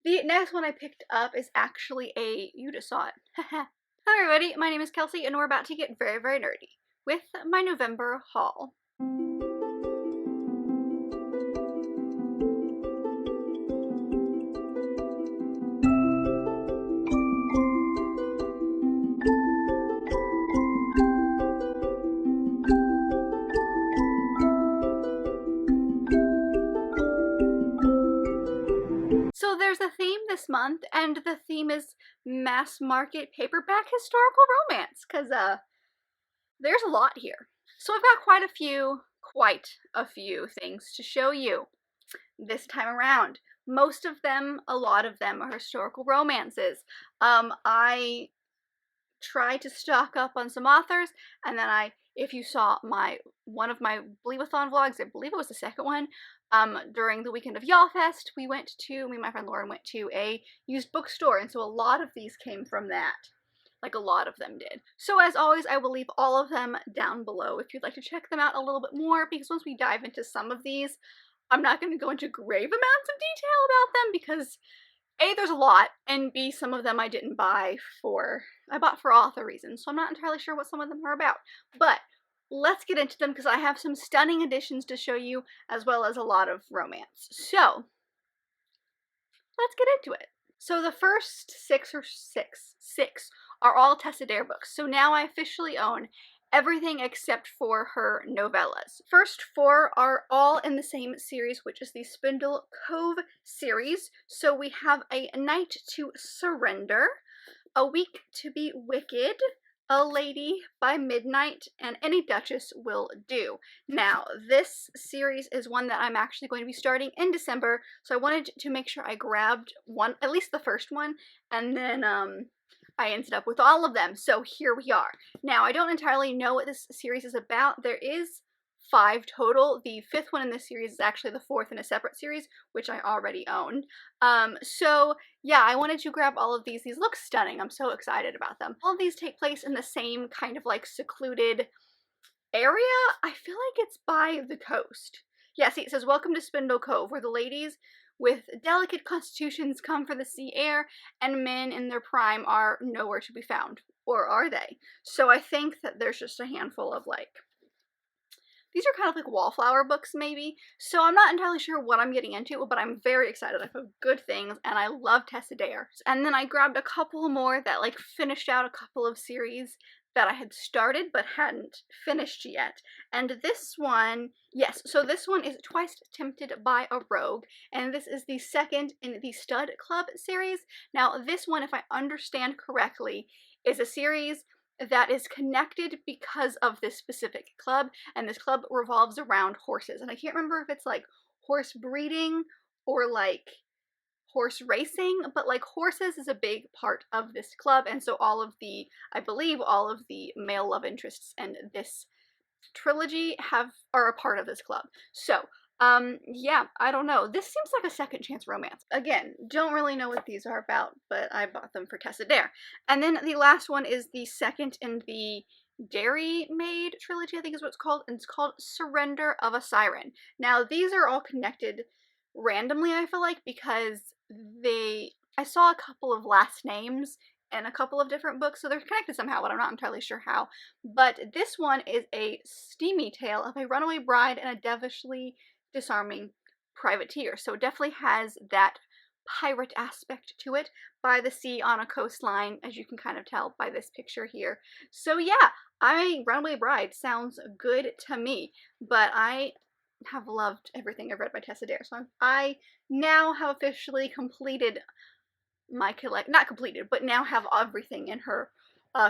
The next one I picked up is actually you just saw it. Hello everybody, my name is Kelsey and we're about to get very, very nerdy with my November haul. So there's a theme this month, and the theme is mass market paperback historical romance, because there's a lot here. So I've got quite a few things to show you this time around. Most of them, a lot of them, are historical romances. I try to stock up on some authors, and then if you saw one of my Bleewathon vlogs, I believe it was the second one, during the weekend of Y'all Fest, me and my friend Lauren went to a used bookstore, and so a lot of these came from that. Like, a lot of them did. So as always, I will leave all of them down below if you'd like to check them out a little bit more, because once we dive into some of these, I'm not going to go into grave amounts of detail about them, because A, there's a lot, and B, some of them I bought for author reasons, so I'm not entirely sure what some of them are about. But let's get into them, because I have some stunning additions to show you, as well as a lot of romance. So, let's get into it. So the first six are all Tessa Dare books, so now I officially own everything except for her novellas. First four are all in the same series, which is the Spindle Cove series. So we have A Night to Surrender, A Week to be Wicked, A Lady by Midnight, and Any Duchess Will Do. Now, this series is one that I'm actually going to be starting in December, so I wanted to make sure I grabbed at least the first one, and then I ended up with all of them, so here we are. Now, I don't entirely know what this series is about. There is 5 total. The 5th one in this series is actually the 4th in a separate series, which I already own. So yeah, I wanted to grab all of these. These look stunning. I'm so excited about them. All of these take place in the same kind of like secluded area. I feel like it's by the coast. Yeah, see, it says, "Welcome to Spindle Cove, where the ladies with delicate constitutions come for the sea air, and men in their prime are nowhere to be found." Or are they? So I think that there's just a handful of these are kind of like wallflower books, maybe. So I'm not entirely sure what I'm getting into, but I'm very excited. I've heard good things, and I love Tessa Dare. And then I grabbed a couple more that finished out a couple of series that I had started but hadn't finished yet. And this one, yes, so this one is Twice Tempted by a Rogue, and this is the second in the Stud Club series. Now, this one, if I understand correctly, is a series that is connected because of this specific club, and this club revolves around horses. And I can't remember if it's horse breeding or horse racing, but horses is a big part of this club, and so I believe all of the male love interests in this trilogy are a part of this club. So yeah, I don't know. This seems like a second chance romance. Again, don't really know what these are about, but I bought them for Tessa Dare. And then the last one is the second in the Dairy Maid trilogy, I think is what it's called, and it's called Surrender of a Siren. Now, these are all connected randomly, I feel like, because I saw a couple of last names in a couple of different books, so they're connected somehow, but I'm not entirely sure how. But this one is a steamy tale of a runaway bride and a devilishly disarming privateer. So it definitely has that pirate aspect to it, by the sea on a coastline, as you can kind of tell by this picture here. So yeah, Runaway Bride sounds good to me, but I have loved everything I've read by Tessa Dare, so I now have officially completed my not completed, but now have everything in her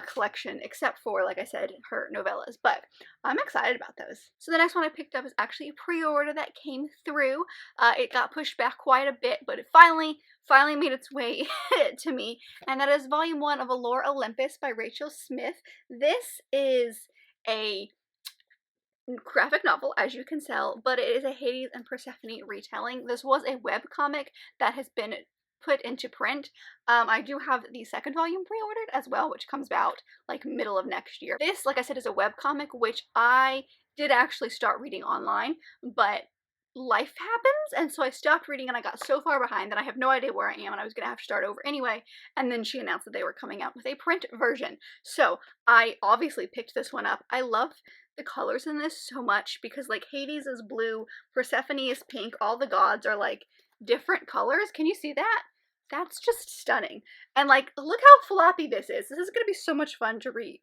collection, except for, like I said, her novellas, but I'm excited about those. So the next one I picked up is actually a pre-order that came through. It got pushed back quite a bit, but it finally made its way to me, and that is Volume 1 of Allure Olympus by Rachel Smith. This is a graphic novel, as you can tell, but it is a Hades and Persephone retelling. This was a webcomic that has been put into print. I do have the second volume pre-ordered as well, which comes out middle of next year. This, like I said, is a webcomic, which I did actually start reading online, but life happens, and so I stopped reading and I got so far behind that I have no idea where I am, and I was gonna have to start over anyway. And then she announced that they were coming out with a print version, so I obviously picked this one up. I love the colors in this so much because like Hades is blue, Persephone is pink, all the gods are like different colors. Can you see that? That's just stunning. And like, look how floppy this is. This is going to be so much fun to read.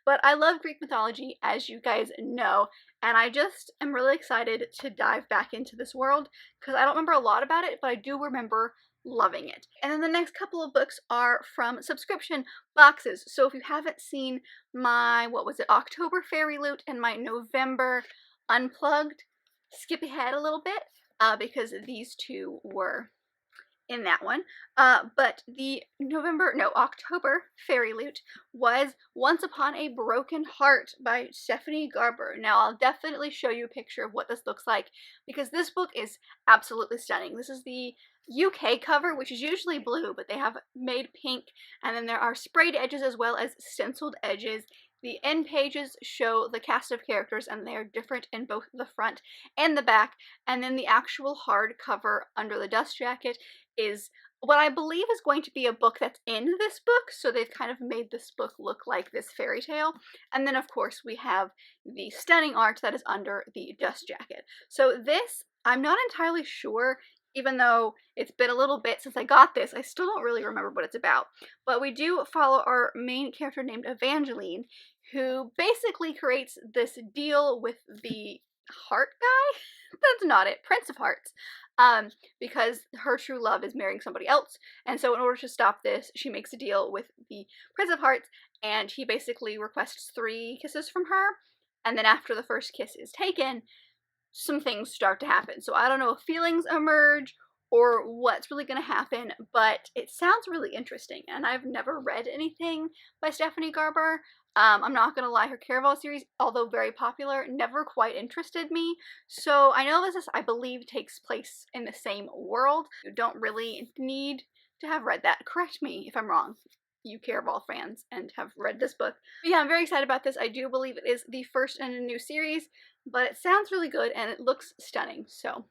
But I love Greek mythology, as you guys know, and I just am really excited to dive back into this world because I don't remember a lot about it, but I do remember loving it. And then the next couple of books are from subscription boxes. So if you haven't seen my, what was it, October Fairy Loot and my November Unplugged, skip ahead a little bit because these two were in that one. But the October Fairy Loot was Once Upon a Broken Heart by Stephanie Garber. Now I'll definitely show you a picture of what this looks like because this book is absolutely stunning. This is the UK cover, which is usually blue, but they have made pink, and then there are sprayed edges as well as stenciled edges. The end pages show the cast of characters, and they are different in both the front and the back. And then the actual hardcover under the dust jacket is what I believe is going to be a book that's in this book. So they've kind of made this book look like this fairy tale. And then, of course, we have the stunning art that is under the dust jacket. So this, I'm not entirely sure. Even though it's been a little bit since I got this, I still don't really remember what it's about. But we do follow our main character named Evangeline, who basically creates this deal with the heart guy. That's not it. Prince of Hearts. Because her true love is marrying somebody else. And so in order to stop this, she makes a deal with the Prince of Hearts, and he basically requests 3 kisses from her. And then after the first kiss is taken, some things start to happen. So I don't know if feelings emerge or what's really going to happen, but it sounds really interesting. And I've never read anything by Stephanie Garber. I'm not going to lie, her Caraval series, although very popular, never quite interested me. So I know this, I believe, takes place in the same world. You don't really need to have read that. Correct me if I'm wrong, you Caraval fans and have read this book. But yeah, I'm very excited about this. I do believe it is the first in a new series, but it sounds really good and it looks stunning, so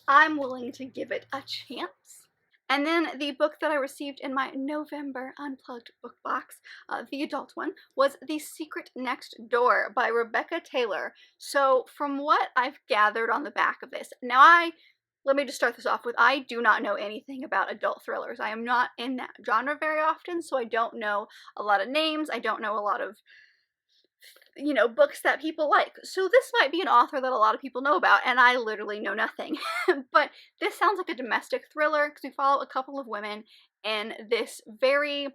I'm willing to give it a chance. And then the book that I received in my November Unplugged Book Box, the adult one, was The Secret Next Door by Rebecca Taylor. So from what I've gathered on the back of this, now let me just start this off with, I do not know anything about adult thrillers. I am not in that genre very often, so I don't know a lot of names. I don't know a lot of, books that people like. So this might be an author that a lot of people know about, and I literally know nothing. But this sounds like a domestic thriller because we follow a couple of women in this very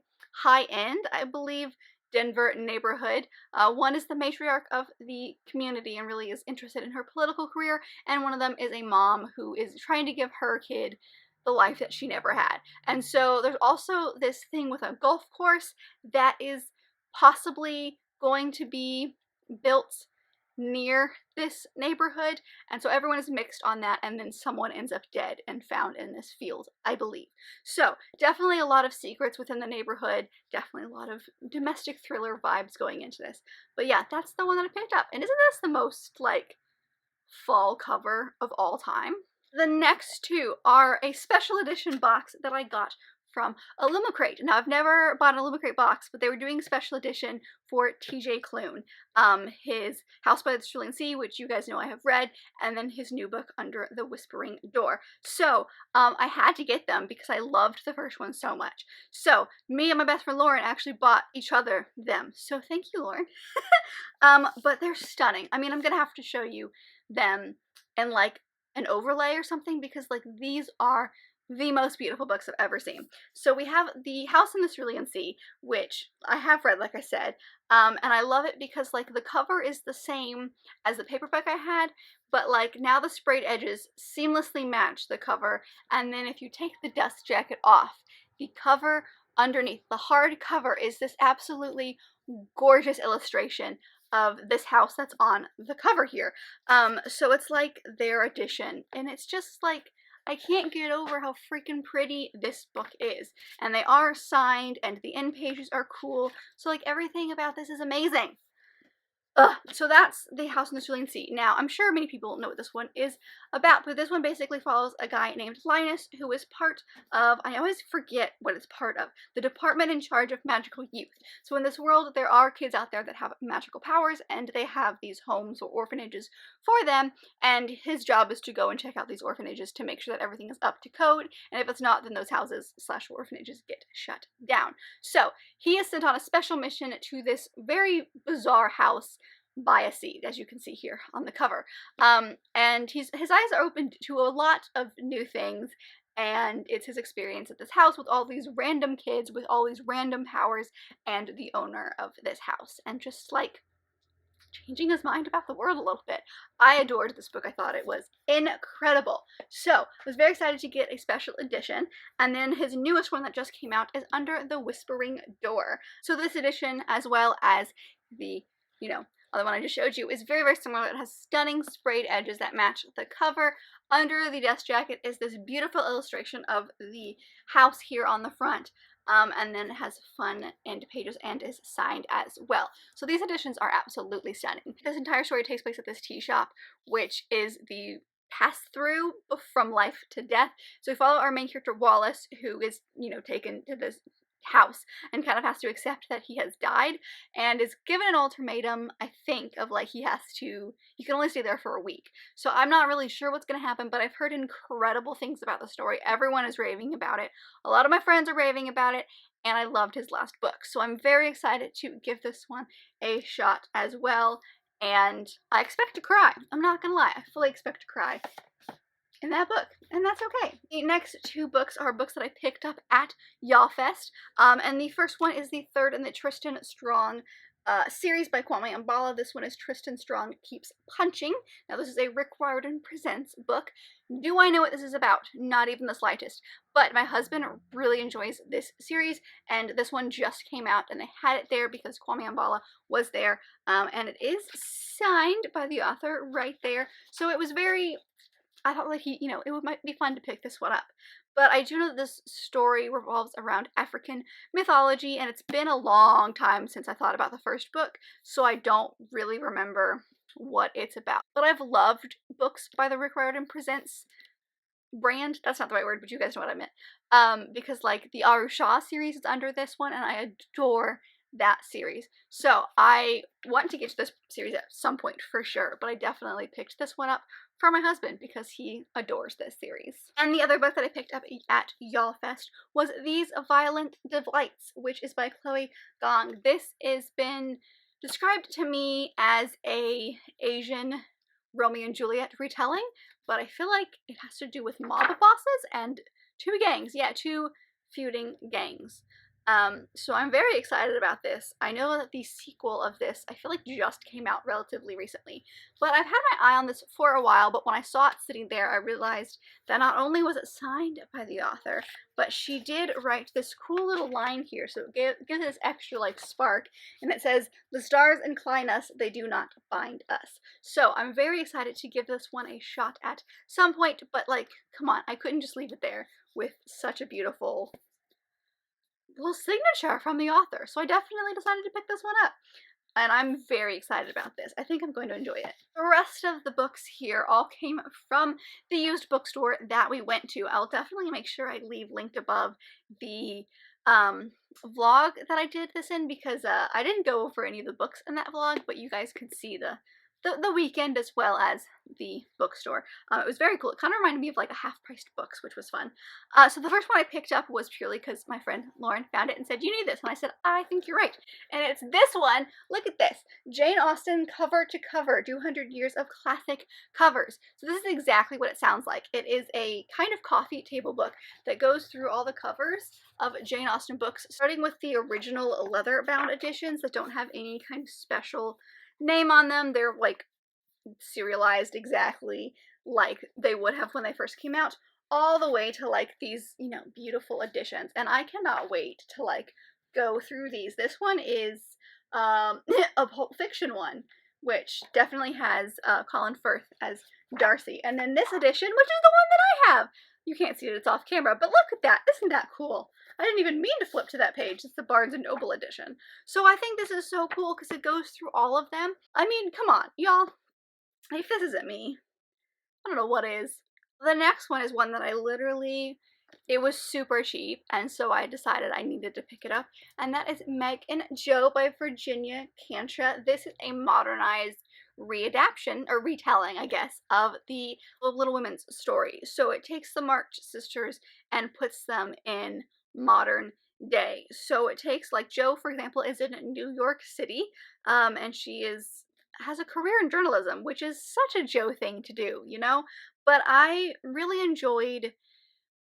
high-end, I believe, Denver neighborhood. One is the matriarch of the community and really is interested in her political career, and one of them is a mom who is trying to give her kid the life that she never had. And so there's also this thing with a golf course that is possibly going to be built near this neighborhood, and so everyone is mixed on that, and then someone ends up dead and found in this field, I believe. So definitely a lot of secrets within the neighborhood, definitely a lot of domestic thriller vibes going into this. But yeah, that's the one that I picked up. And isn't this the most like fall cover of all time? The next two are a special edition box that I got from Illumicrate. Now, I've never bought an Illumicrate box, but they were doing a special edition for TJ Klune. His House by the Cerulean Sea, which you guys know I have read, and then his new book, Under the Whispering Door. So, I had to get them because I loved the first one so much. So, me and my best friend Lauren actually bought each other them. So, thank you, Lauren. But they're stunning. I mean, I'm gonna have to show you them in like an overlay or something because like these are the most beautiful books I've ever seen. So we have The House in the Cerulean Sea, which I have read, like I said, and I love it because like the cover is the same as the paperback I had, but like now the sprayed edges seamlessly match the cover, and then if you take the dust jacket off, the cover underneath, the hard cover, is this absolutely gorgeous illustration of this house that's on the cover here. So it's like their edition, and it's just like, I can't get over how freaking pretty this book is. And they are signed, and the end pages are cool. So like everything about this is amazing. So that's The House in the Cerulean Sea. Now, I'm sure many people know what this one is about, but this one basically follows a guy named Linus who is part of, I always forget what it's part of, the department in charge of magical youth. So in this world, there are kids out there that have magical powers, and they have these homes or orphanages for them, and his job is to go and check out these orphanages to make sure that everything is up to code, and if it's not, then those houses / orphanages get shut down. So he is sent on a special mission to this very bizarre house by a sea, as you can see here on the cover. And his eyes are opened to a lot of new things, and it's his experience at this house with all these random kids with all these random powers and the owner of this house, and just like changing his mind about the world a little bit. I adored this book. I thought it was incredible. So I was very excited to get a special edition. And then his newest one that just came out is Under the Whispering Door. So this edition, as well as the, other one I just showed you, is very, very similar. It has stunning sprayed edges that match the cover. Under the desk jacket is this beautiful illustration of the house here on the front. And then it has fun end pages and is signed as well. So these editions are absolutely stunning. This entire story takes place at this tea shop, which is the pass-through from life to death. So we follow our main character Wallace, who is, taken to this house and kind of has to accept that he has died, and is given an ultimatum, I think, of like he can only stay there for a week. So I'm not really sure what's going to happen, but I've heard incredible things about the story. Everyone is raving about it. A lot of my friends are raving about it, and I loved his last book. So I'm very excited to give this one a shot as well, and I expect to cry. I'm not going to lie. I fully expect to cry in that book, and that's okay. The next two books are books that I picked up at YALLFest, and the first one is the third in the Tristan Strong series by Kwame Ambala. This one is Tristan Strong Keeps Punching. Now this is a Rick Riordan Presents book. Do I know what this is about? Not even the slightest. But my husband really enjoys this series, and this one just came out, and they had it there because Kwame Ambala was there, and it is signed by the author right there. So it was very, I thought like it might be fun to pick this one up. But I do know that this story revolves around African mythology, and it's been a long time since I thought about the first book, so I don't really remember what it's about. But I've loved books by the Rick Riordan Presents brand. That's not the right word, but you guys know what I meant. Because like the Aru Shah series is under this one, and I adore that series. So I want to get to this series at some point for sure, but I definitely picked this one up for my husband because he adores this series. And the other book that I picked up at YALLFest was These Violent Delights, which is by Chloe Gong. This has been described to me as a Asian Romeo and Juliet retelling, but I feel like it has to do with mob bosses and two gangs. Yeah, two feuding gangs. So I'm very excited about this. I know that the sequel of this, I feel like just came out relatively recently, but I've had my eye on this for a while, but when I saw it sitting there, I realized that not only was it signed by the author, but she did write this cool little line here, so it gives this extra like spark, and it says, "The stars incline us, they do not bind us." So I'm very excited to give this one a shot at some point, but like, come on, I couldn't just leave it there with such a beautiful little signature from the author. So I definitely decided to pick this one up, and I'm very excited about this. I think I'm going to enjoy it. The rest of the books here all came from the used bookstore that we went to. I'll definitely make sure I leave linked above the vlog that I did this in, because I didn't go over any of the books in that vlog, but you guys could see the weekend as well as the bookstore. It was very cool. It kind of reminded me of like a half-priced books, which was fun. So the first one I picked up was purely because my friend Lauren found it and said, "You need this," and I said, "I think you're right." And it's this one. Look at this. Jane Austen cover to cover, 200 years of classic covers. So this is exactly what it sounds like. It is a kind of coffee table book that goes through all the covers of Jane Austen books, starting with the original leather-bound editions that don't have any kind of special name on them. They're like serialized exactly like they would have when they first came out, all the way to like these, beautiful editions. And I cannot wait to like go through these. This one is a Pulp Fiction one, which definitely has Colin Firth as Darcy. And then this edition, which is the one that I have, You can't see it, it's off camera, but look at that. Isn't that cool? I didn't even mean to flip to that page. It's the Barnes & Noble edition. So I think this is so cool because it goes through all of them. I mean, come on, y'all. If this isn't me, I don't know what is. The next one is one that I literally, it was super cheap, and so I decided I needed to pick it up, and that is Meg and Joe by Virginia Kantra. This is a modernized readaptation, or retelling, I guess, of the Little Women's story. So it takes the March sisters and puts them in modern day. So it takes, like, Joe, for example, is in New York City, and she has a career in journalism, which is such a Joe thing to do, you know? But I really enjoyed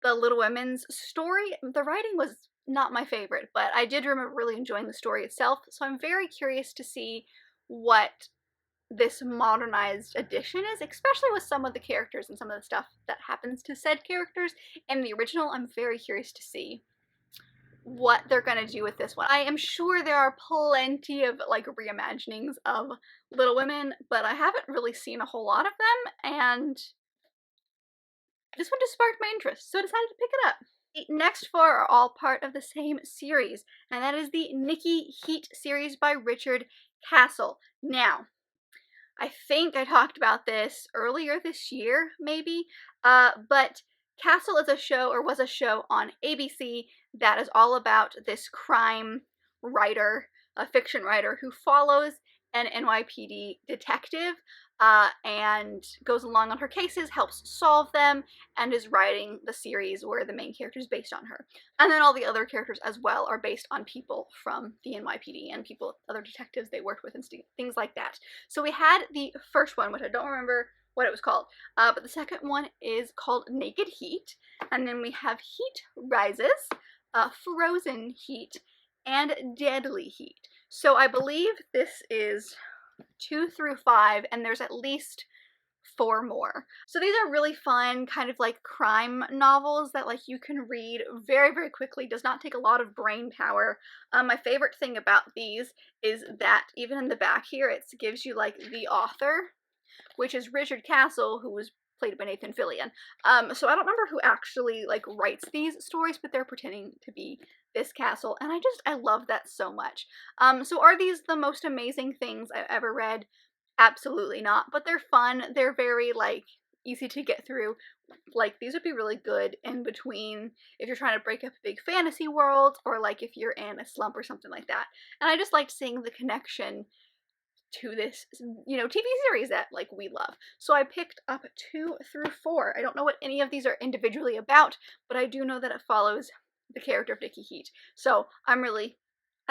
the Little Women's story. The writing was not my favorite, but I did remember really enjoying the story itself, so I'm very curious to see what this modernized edition is, especially with some of the characters and some of the stuff that happens to said characters in the original. I'm very curious to see what they're gonna do with this one. I am sure there are plenty of, like, reimaginings of Little Women, but I haven't really seen a whole lot of them, and this one just sparked my interest, so I decided to pick it up. The next four are all part of the same series, and that is the Nikki Heat series by Richard Castle. Now, I think I talked about this earlier this year, maybe, but Castle is a show, or was a show on ABC, that is all about this crime writer, a fiction writer, who follows an NYPD detective and goes along on her cases, helps solve them, and is writing the series where the main character is based on her. And then all the other characters as well are based on people from the NYPD and other detectives they worked with and things like that. So we had the first one, which I don't remember what it was called, but the second one is called Naked Heat, and then we have Heat Rises, Frozen Heat, and Deadly Heat. So I believe this is 2 through 5, and there's at least 4 more. So these are really fun, kind of like crime novels that, like, you can read very, very quickly. Does not take a lot of brain power. My favorite thing about these is that even in the back here, it gives you, like, the author, which is Richard Castle, who was played by Nathan Fillion. So I don't remember who actually, like, writes these stories, but they're pretending to be this Castle, and I love that so much. So are these the most amazing things I've ever read? Absolutely not, but they're fun. They're very, like, easy to get through. Like, these would be really good in between if you're trying to break up a big fantasy world, or, like, if you're in a slump or something like that. And I just liked seeing the connection to this, you know, TV series that, like, we love. So I picked up 2 through 4. I don't know what any of these are individually about, but I do know that it follows the character of Nikki Heat. So I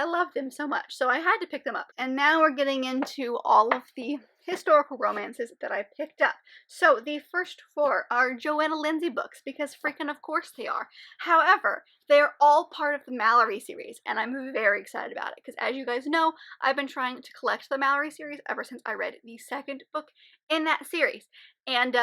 love them so much, so I had to pick them up. And now we're getting into all of the historical romances that I picked up. So the first 4 are Joanna Lindsay books, because freaking of course they are. However, they're all part of the Mallory series, and I'm very excited about it, because as you guys know, I've been trying to collect the Mallory series ever since I read the second book in that series. And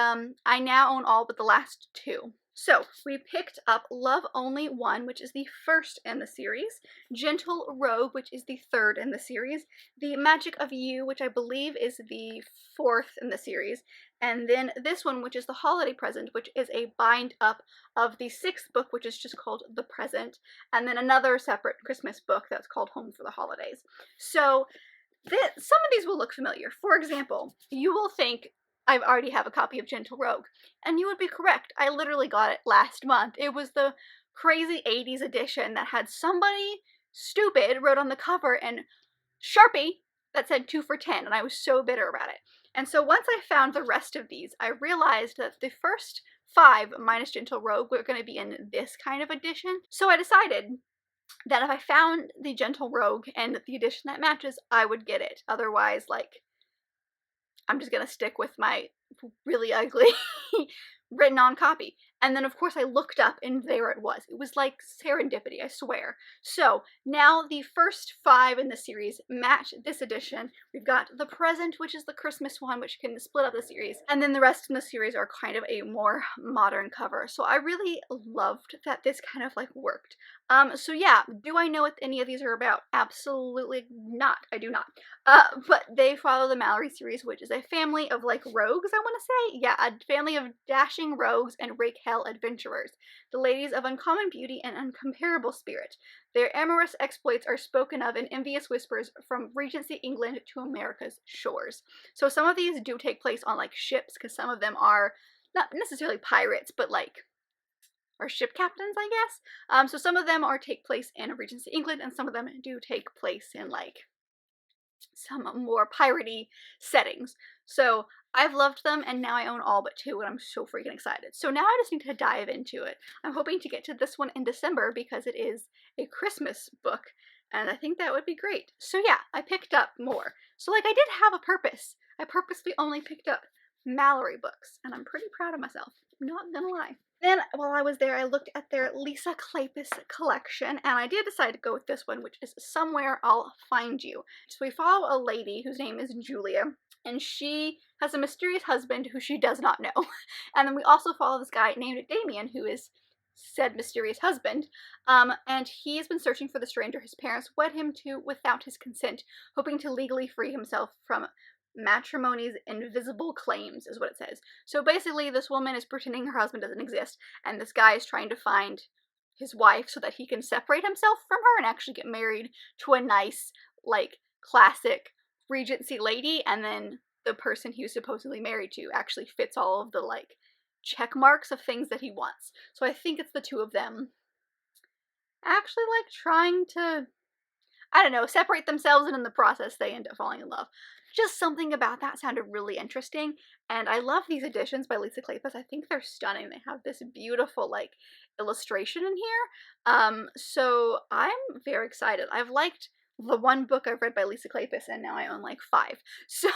I now own all but the last 2. So, we picked up Love Only One, which is the first in the series, Gentle Rogue, which is the third in the series, The Magic of You, which I believe is the 4th in the series, and then this one, which is The Holiday Present, which is a bind-up of the 6th book, which is just called The Present, and then another separate Christmas book that's called Home for the Holidays. So, some of these will look familiar. For example, you will think, I already have a copy of Gentle Rogue, and you would be correct. I literally got it last month. It was the crazy 80s edition that had somebody stupid wrote on the cover in Sharpie that said 2 for $10, and I was so bitter about it. And so once I found the rest of these, I realized that the first 5 minus Gentle Rogue were going to be in this kind of edition. So I decided that if I found the Gentle Rogue and the edition that matches, I would get it. Otherwise, like, I'm just gonna stick with my really ugly written on copy. And then of course I looked up and there it was. It was like serendipity, I swear. So now the first 5 in the series match this edition. We've got The Present, which is the Christmas one, which can split up the series. And then the rest in the series are kind of a more modern cover. So I really loved that this kind of like worked. So yeah, do I know what any of these are about? Absolutely not. I do not. But they follow the Mallory series, which is a family of like rogues, I want to say. Yeah, a family of dashing rogues and rake hell versatile adventurers, the ladies of uncommon beauty and incomparable spirit. Their amorous exploits are spoken of in envious whispers from Regency England to America's shores. So some of these do take place on like ships, because some of them are not necessarily pirates, but like are ship captains, I guess. So some of them take place in Regency England, and some of them do take place in like some more piratey settings. So I've loved them, and now I own all but 2, and I'm so freaking excited. So now I just need to dive into it. I'm hoping to get to this one in December because it is a Christmas book, and I think that would be great. So yeah, I picked up more. So like I did have a purpose. I purposely only picked up Mallory books, and I'm pretty proud of myself. I'm not gonna lie. Then, while I was there, I looked at their Lisa Klepis collection, and I did decide to go with this one, which is Somewhere I'll Find You. So we follow a lady whose name is Julia, and she has a mysterious husband who she does not know. And then we also follow this guy named Damien, who is said mysterious husband, and he has been searching for the stranger his parents wed him to without his consent, hoping to legally free himself from matrimony's invisible claims, is what it says. So basically this woman is pretending her husband doesn't exist, and this guy is trying to find his wife so that he can separate himself from her and actually get married to a nice, like, classic Regency lady, and then the person he was supposedly married to actually fits all of the, like, check marks of things that he wants. So I think it's the 2 of them actually, like, trying to, I don't know, separate themselves, and in the process they end up falling in love. Just something about that sounded really interesting, and I love these editions by Lisa Klepis. I think they're stunning. They have this beautiful, like, illustration in here. So I'm very excited. I've liked the 1 book I've read by Lisa Klepis, and now I own like 5. So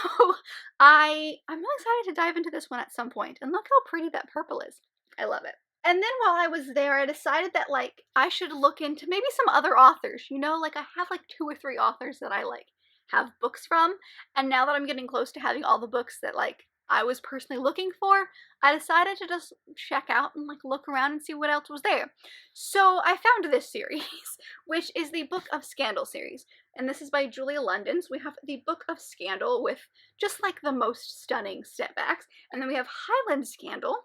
I'm really excited to dive into this one at some point. And look how pretty that purple is. I love it. And then while I was there, I decided that, like, I should look into maybe some other authors. You know, like, I have like 2 or 3 authors that I like have books from, and now that I'm getting close to having all the books that, like, I was personally looking for, I decided to just check out and, like, look around and see what else was there. So I found this series, which is the Book of Scandal series, and this is by Julia London. So we have the Book of Scandal with just, like, the most stunning setbacks, and then we have Highlander Scandal,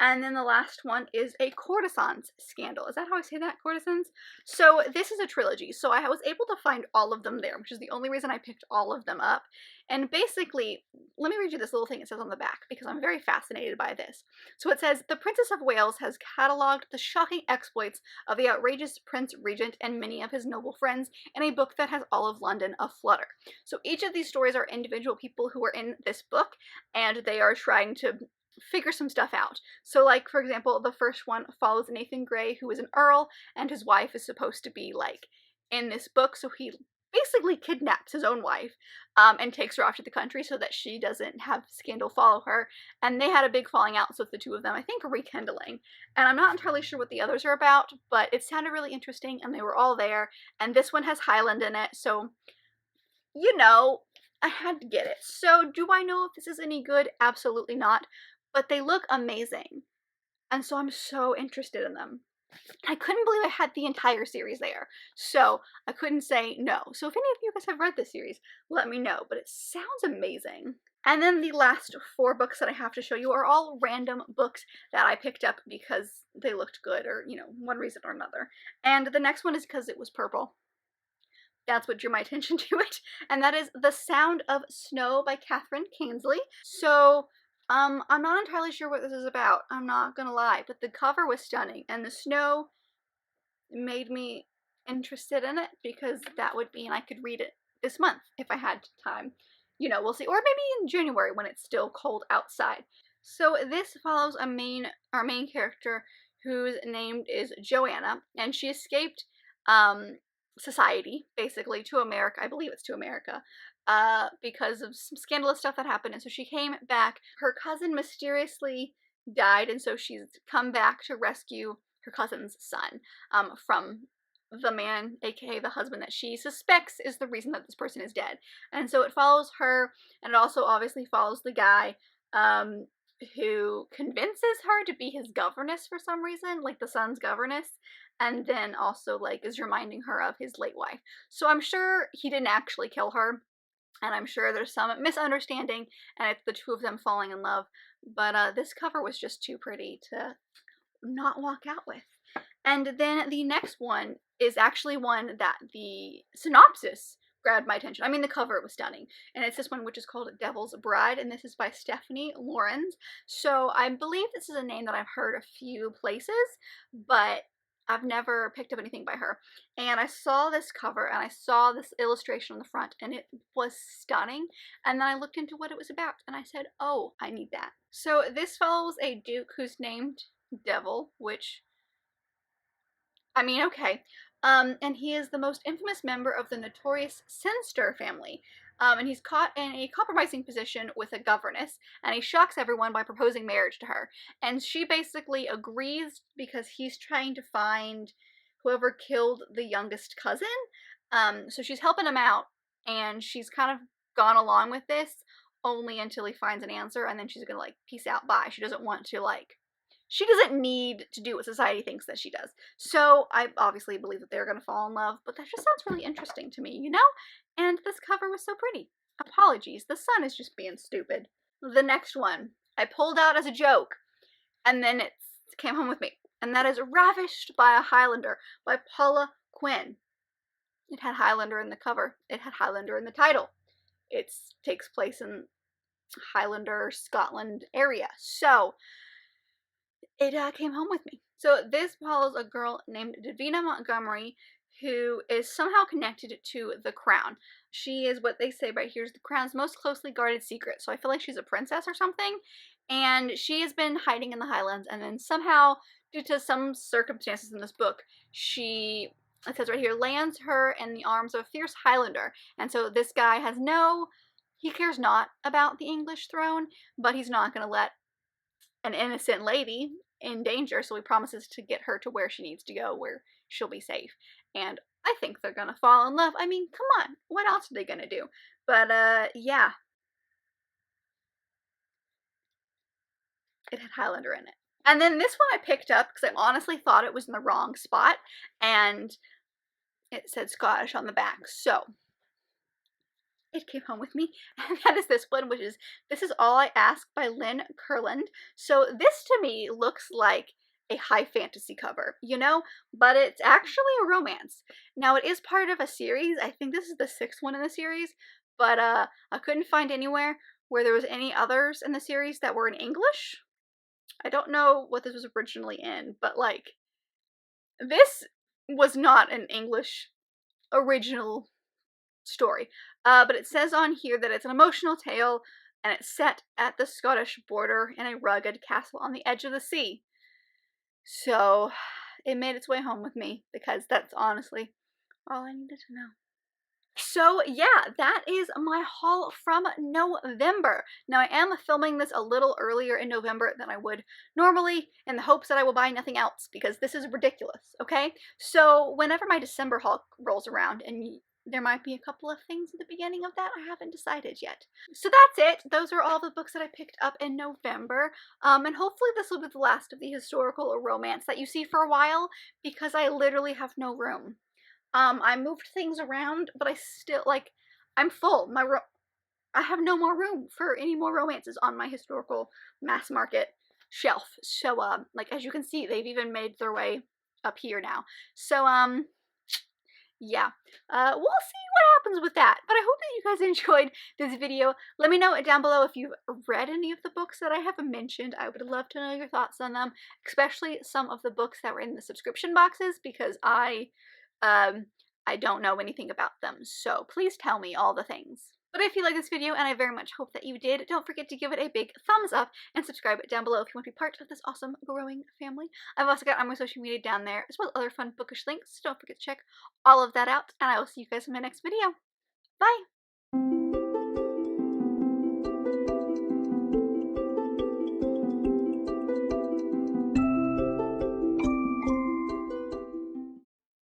and then the last one is a Courtesan's Scandal. Is that how I say that? Courtesans? So this is a trilogy. So I was able to find all of them there, which is the only reason I picked all of them up. And basically, let me read you this little thing it says on the back, because I'm very fascinated by this. So it says, the Princess of Wales has catalogued the shocking exploits of the outrageous Prince Regent and many of his noble friends in a book that has all of London aflutter. So each of these stories are individual people who are in this book, and they are trying to figure some stuff out. So, like, for example, the first one follows Nathan Grey, who is an earl, and his wife is supposed to be, like, in this book, so he basically kidnaps his own wife, and takes her off to the country so that she doesn't have scandal follow her, and they had a big falling out, so the 2 of them, I think, rekindling. And I'm not entirely sure what the others are about, but it sounded really interesting, and they were all there, and this one has Highlander in it, so, you know, I had to get it. So, do I know if this is any good? Absolutely not. But they look amazing, and so I'm so interested in them. I couldn't believe I had the entire series there, so I couldn't say no. So if any of you guys have read this series, let me know, but it sounds amazing. And then the last 4 books that I have to show you are all random books that I picked up because they looked good, or, you know, one reason or another. And the next one is because it was purple. That's what drew my attention to it, and that is The Sound of Snow by Catherine Kingsley. So I'm not entirely sure what this is about, I'm not gonna lie, but the cover was stunning, and the snow made me interested in it, because that would mean I could read it this month if I had time. You know, we'll see. Or maybe in January when it's still cold outside. So this follows our main character, whose name is Joanna, and she escaped society, basically, to America. I believe it's to America. Because of some scandalous stuff that happened, and so she came back. Her cousin mysteriously died, and so she's come back to rescue her cousin's son from the man, aka the husband, that she suspects is the reason that this person is dead. And so it follows her, and it also obviously follows the guy who convinces her to be his governess for some reason, like the son's governess, and then also, like, is reminding her of his late wife. So I'm sure he didn't actually kill her, and I'm sure there's some misunderstanding, and it's the 2 of them falling in love, but this cover was just too pretty to not walk out with. And then the next one is actually one that the synopsis grabbed my attention. I mean, the cover was stunning. And it's this one, which is called Devil's Bride, and this is by Stephanie Lawrence. So I believe this is a name that I've heard a few places, but I've never picked up anything by her. And I saw this cover and I saw this illustration on the front and it was stunning. And then I looked into what it was about and I said, oh, I need that. So this follows a duke who's named Devil, which, I mean, okay. And he is the most infamous member of the notorious Sinister family. And he's caught in a compromising position with a governess, and he shocks everyone by proposing marriage to her. And she basically agrees because he's trying to find whoever killed the youngest cousin. So she's helping him out, and she's kind of gone along with this only until he finds an answer, and then she's gonna, like, peace out, bye. She doesn't want to, like, she doesn't need to do what society thinks that she does. So I obviously believe that they're going to fall in love, but that just sounds really interesting to me, you know? And this cover was so pretty. Apologies, the sun is just being stupid. The next one I pulled out as a joke, and then it came home with me. And that is Ravished by a Highlander by Paula Quinn. It had Highlander in the cover. It had Highlander in the title. It takes place in Highlander, Scotland area. So it came home with me. So this follows a girl named Davina Montgomery who is somehow connected to the crown. She is what they say right here is the crown's most closely guarded secret. So I feel like she's a princess or something. And she has been hiding in the Highlands, and then somehow, due to some circumstances in this book, it says right here, lands her in the arms of a fierce Highlander. And so this guy he cares not about the English throne, but he's not going to let an innocent lady in danger, so he promises to get her to where she needs to go, where she'll be safe. And I think they're gonna fall in love. I mean, come on, what else are they gonna do? But yeah, it had Highlander in it. And then this one I picked up because I honestly thought it was in the wrong spot, and it said Scottish on the back, so it came home with me, and that is this one, which is This Is All I Ask by Lynn Kurland. So this to me looks like a high fantasy cover, you know, but it's actually a romance. Now it is part of a series. I think this is the 6th one in the series, but I couldn't find anywhere where there was any others in the series that were in English. I don't know what this was originally in, but like, this was not an English original story. But it says on here that it's an emotional tale, and it's set at the Scottish border in a rugged castle on the edge of the sea. So it made its way home with me, because that's honestly all I needed to know. So yeah, that is my haul from November. Now I am filming this a little earlier in November than I would normally, in the hopes that I will buy nothing else, because this is ridiculous, okay? So whenever my December haul rolls around, and there might be a couple of things at the beginning of that, I haven't decided yet. So that's it. Those are all the books that I picked up in November. And hopefully this will be the last of the historical romance that you see for a while, because I literally have no room. I moved things around, but I still, like, I'm full. I have no more room for any more romances on my historical mass market shelf. So, like, as you can see, they've even made their way up here now. So, yeah, we'll see what happens with that. But I hope that you guys enjoyed this video. Let me know down below if you've read any of the books that I have mentioned. I would love to know your thoughts on them, especially some of the books that were in the subscription boxes, because I don't know anything about them. So please tell me all the things. But if you like this video, and I very much hope that you did, don't forget to give it a big thumbs up and subscribe down below if you want to be part of this awesome growing family. I've also got all my social media down there, as well as other fun bookish links, so don't forget to check all of that out, and I will see you guys in my next video. Bye!